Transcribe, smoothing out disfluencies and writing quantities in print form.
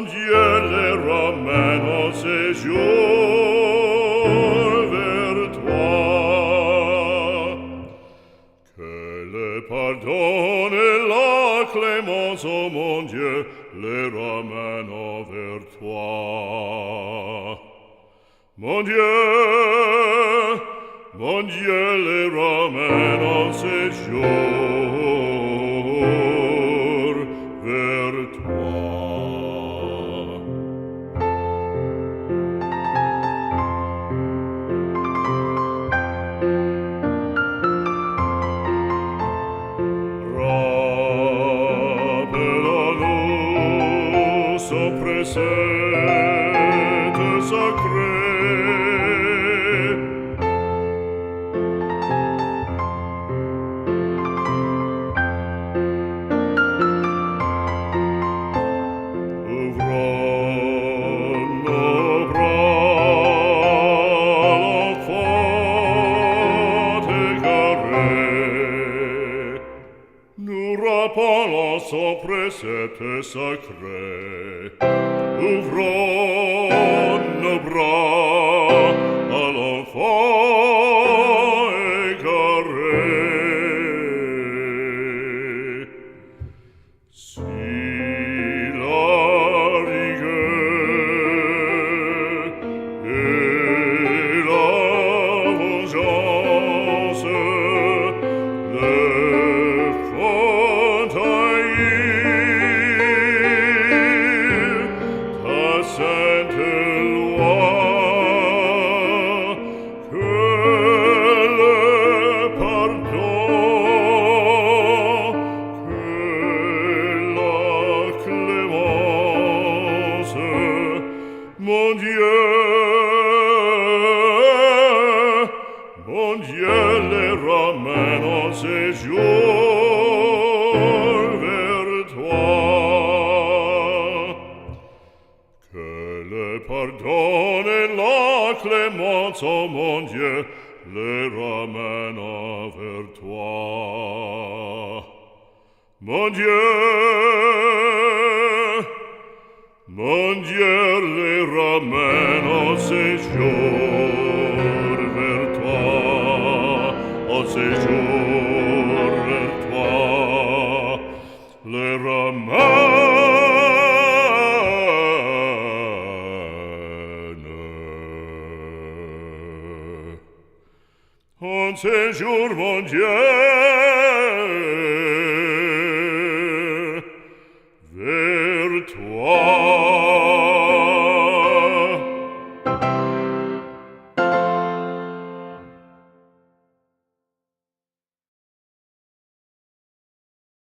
Dieu les ramène au séjour vers toi. Que le pardon et la clémence, ô mon Dieu, les ramène vers toi. Mon Dieu les ramène au séjour vers toi. Rappelons-nous son précepte sacré. Ouvrons nos bras, l'enfant égaré. Nous rappelons son précepte sacré. Ouvrons nos bras à l'enfant égaré. Si la rigueur et la vengeance le font haïr ta sainte loi, que le pardon, que la clémence, mon Dieu les ramène en séjour vers toi. Que le pardon et la clémence, ô mon Dieu, les ramène vers toi. Mon Dieu les ramène au séjour vers toi, au séjour vers toi, les ramène au séjour, mon Dieu.